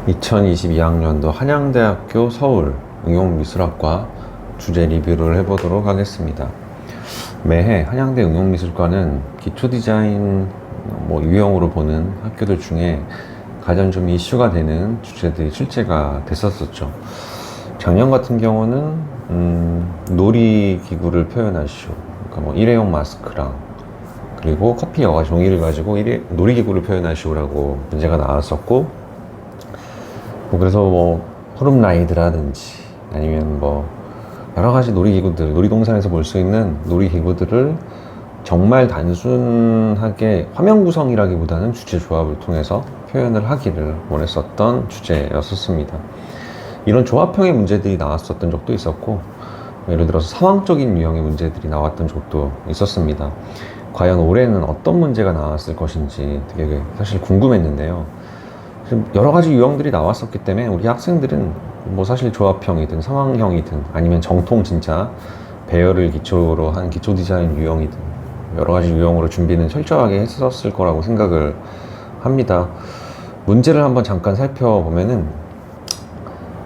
2022학년도 한양대학교 서울 응용미술학과 주제 리뷰를 해보도록 하겠습니다. 매해 한양대 응용미술과는 기초디자인 유형으로 보는 학교들 중에 가장 좀 이슈가 되는 주제들이 출제가 됐었죠. 작년 같은 경우는 놀이기구를 표현하시오. 그러니까 일회용 마스크랑 그리고 커피 여과 종이를 가지고 놀이기구를 표현하시오라고 문제가 나왔었고, 그래서 호름라이드라든지 아니면 여러 가지 놀이기구들, 놀이동산에서 볼 수 있는 놀이기구들을 정말 단순하게 화면 구성이라기보다는 주제 조합을 통해서 표현을 하기를 원했었던 주제였었습니다. 이런 조합형의 문제들이 나왔었던 적도 있었고, 예를 들어서 상황적인 유형의 문제들이 나왔던 적도 있었습니다. 과연 올해는 어떤 문제가 나왔을 것인지 되게 사실 궁금했는데요. 여러 가지 유형들이 나왔었기 때문에 우리 학생들은 사실 조합형이든 상황형이든 아니면 정통 진짜 배열을 기초로 한 기초 디자인 유형이든 여러 가지 유형으로 준비는 철저하게 했었을 거라고 생각을 합니다. 문제를 한번 잠깐 살펴보면은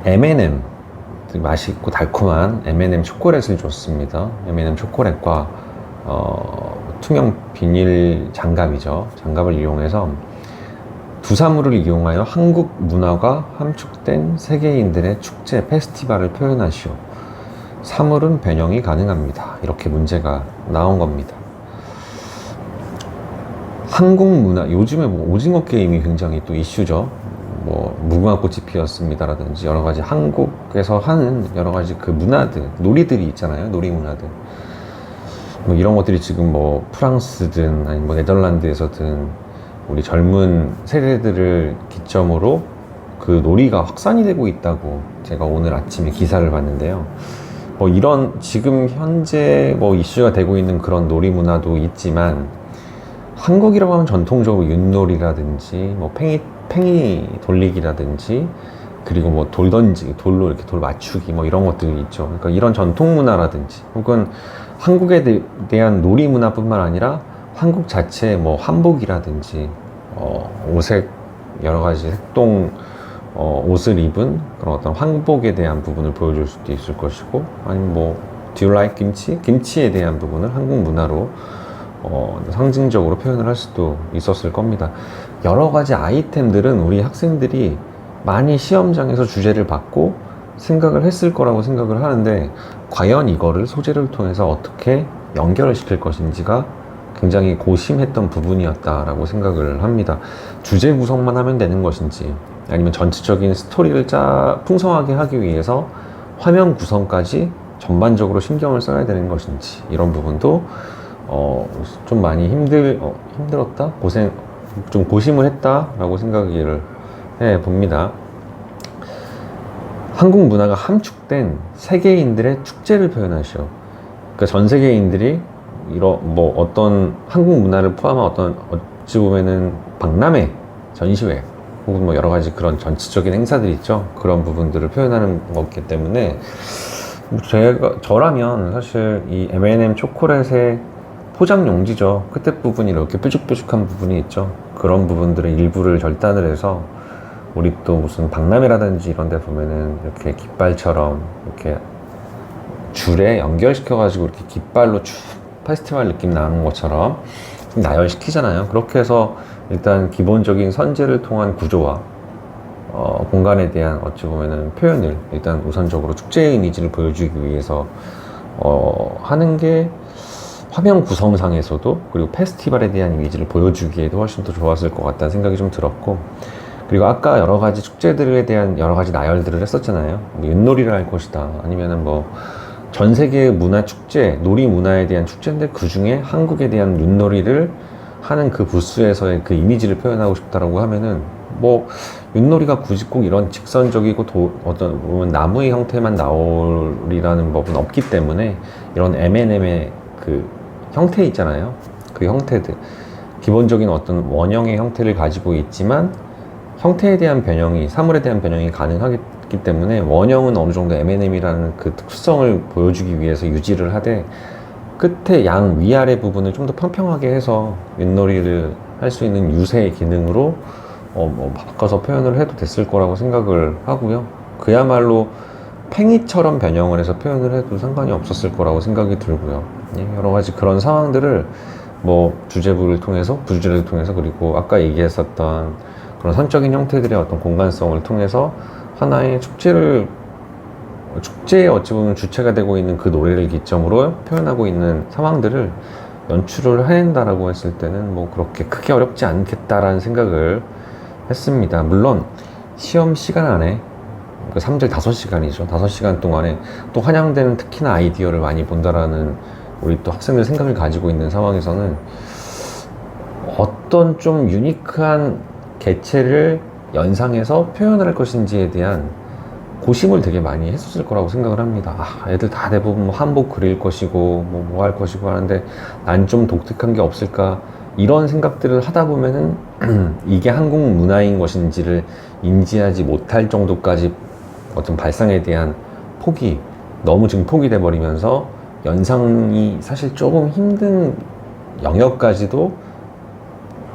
M&M, 맛있고 달콤한 M&M 초콜릿을 줬습니다. M&M 초콜릿과 투명 비닐 장갑이죠. 장갑을 이용해서 두 사물을 이용하여 한국 문화가 함축된 세계인들의 축제, 페스티벌을 표현하시오. 사물은 변형이 가능합니다. 이렇게 문제가 나온 겁니다. 한국 문화, 요즘에 오징어 게임이 굉장히 또 이슈죠. 무궁화꽃이 피었습니다라든지 여러 가지 한국에서 하는 여러 가지 그 문화들, 놀이들이 있잖아요. 놀이 문화들. 이런 것들이 지금 프랑스든 아니면 네덜란드에서든 우리 젊은 세대들을 기점으로 그 놀이가 확산이 되고 있다고 제가 오늘 아침에 기사를 봤는데요. 이런 지금 현재 이슈가 되고 있는 그런 놀이 문화도 있지만, 한국이라고 하면 전통적으로 윷놀이라든지 팽이 돌리기라든지 그리고 돌 던지기, 돌로 이렇게 돌 맞추기 이런 것들이 있죠. 그러니까 이런 전통 문화라든지 혹은 한국에 대한 놀이 문화뿐만 아니라 한국 자체의 한복이라든지 옷에 여러 가지 색동 옷을 입은 그런 어떤 한복에 대한 부분을 보여줄 수도 있을 것이고, 아니면 Do you like 김치? 김치에 대한 부분을 한국 문화로 상징적으로 표현을 할 수도 있었을 겁니다. 여러 가지 아이템들은 우리 학생들이 많이 시험장에서 주제를 받고 생각을 했을 거라고 생각을 하는데, 과연 이거를 소재를 통해서 어떻게 연결을 시킬 것인지가 굉장히 고심했던 부분이었다라고 생각을 합니다. 주제 구성만 하면 되는 것인지, 아니면 전체적인 스토리를 풍성하게 하기 위해서 화면 구성까지 전반적으로 신경을 써야 되는 것인지, 이런 부분도 좀 많이 힘들었다? 좀 고심을 했다라고 생각을 해 봅니다. 한국 문화가 함축된 세계인들의 축제를 표현하시오. 그러니까 전 세계인들이 어떤 한국 문화를 포함한 어찌 보면은 박람회, 전시회 혹은 여러 가지 그런 전체적인 행사들이 있죠. 그런 부분들을 표현하는 거기 때문에 저라면 사실 이 M&M 초콜릿의 포장 용지죠. 끝에 부분이 이렇게 뾰족뾰족한 부분이 있죠. 그런 부분들의 일부를 절단을 해서 우리 또 무슨 박람회라든지 이런 데 보면은 이렇게 깃발처럼 이렇게 줄에 연결시켜가지고 이렇게 깃발로 쭉 페스티벌 느낌 나는 것처럼 나열시키잖아요. 그렇게 해서 일단 기본적인 선제를 통한 구조와 공간에 대한 어찌 보면은 표현을 일단 우선적으로 축제의 이미지를 보여주기 위해서 하는 게 화면 구성상에서도, 그리고 페스티벌에 대한 이미지를 보여주기에도 훨씬 더 좋았을 것 같다는 생각이 좀 들었고, 그리고 아까 여러 가지 축제들에 대한 여러 가지 나열들을 했었잖아요. 윷놀이를 할 것이다, 아니면은 전 세계 문화 축제, 놀이 문화에 대한 축제인데 그 중에 한국에 대한 윷놀이를 하는 그 부스에서의 그 이미지를 표현하고 싶다라고 하면은 윷놀이가 굳이 꼭 이런 직선적이고 어떤 나무의 형태만 나오리라는 법은 없기 때문에 이런 M&M의 그 형태 있잖아요. 그 형태들, 기본적인 어떤 원형의 형태를 가지고 있지만 형태에 대한 변형이, 사물에 대한 변형이 가능하기 때문에 원형은 어느 정도 M&M이라는 그 특성을 보여주기 위해서 유지를 하되, 끝에 양 위아래 부분을 좀 더 평평하게 해서 윷놀이를 할 수 있는 유세 기능으로 뭐 바꿔서 표현을 해도 됐을 거라고 생각을 하고요. 그야말로 팽이처럼 변형을 해서 표현을 해도 상관이 없었을 거라고 생각이 들고요. 예, 여러 가지 그런 상황들을 뭐 주제부를 통해서, 부주제를 통해서, 그리고 아까 얘기했었던 그런 선적인 형태들의 어떤 공간성을 통해서 하나의 축제에 어찌 보면 주체가 되고 있는 그 노래를 기점으로 표현하고 있는 상황들을 연출을 해낸다라고 했을 때는 뭐 그렇게 크게 어렵지 않겠다라는 생각을 했습니다. 물론 시험 시간 안에 그 3절 5시간이죠. 5시간 동안에 또 한양대는 특히나 아이디어를 많이 본다라는 우리 또 학생들 생각을 가지고 있는 상황에서는 어떤 좀 유니크한 개체를 연상해서 표현할 것인지에 대한 고심을 되게 많이 했었을 거라고 생각을 합니다. 애들 다 대부분 뭐 한복 그릴 것이고 뭐 할 것이고 하는데 난 좀 독특한 게 없을까, 이런 생각들을 하다 보면은 이게 한국 문화인 것인지를 인지하지 못할 정도까지 어떤 발상에 대한 폭이 너무 증폭이 돼 버리면서 연상이 사실 조금 힘든 영역까지도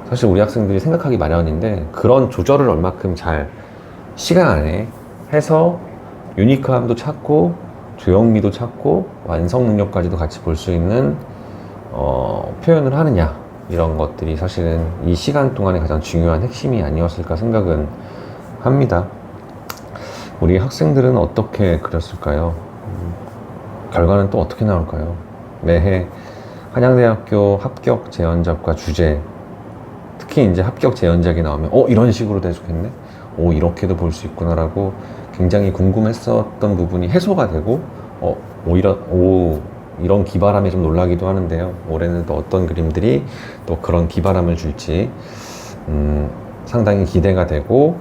사실 우리 학생들이 생각하기 마련인데, 그런 조절을 얼마큼 잘 시간 안에 해서 유니크함도 찾고 조형미도 찾고 완성 능력까지도 같이 볼 수 있는 표현을 하느냐, 이런 것들이 사실은 이 시간 동안에 가장 중요한 핵심이 아니었을까 생각은 합니다. 우리 학생들은 어떻게 그렸을까요? 결과는 또 어떻게 나올까요? 매해 한양대학교 합격 재연작과 주제, 특히 이제 합격 재연작이 나오면 이런 식으로 돼주겠네? 이렇게도 볼 수 있구나라고 굉장히 궁금했었던 부분이 해소가 되고 오히려 이런 기발함에 좀 놀라기도 하는데요. 올해는 또 어떤 그림들이 또 그런 기발함을 줄지 상당히 기대가 되고,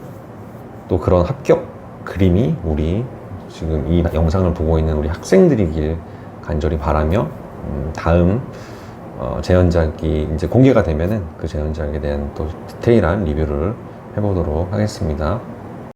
또 그런 합격 그림이 우리 지금 이 영상을 보고 있는 우리 학생들이길 간절히 바라며 다음 재연작이 이제 공개가 되면은 그 재연작에 대한 또 디테일한 리뷰를 해보도록 하겠습니다.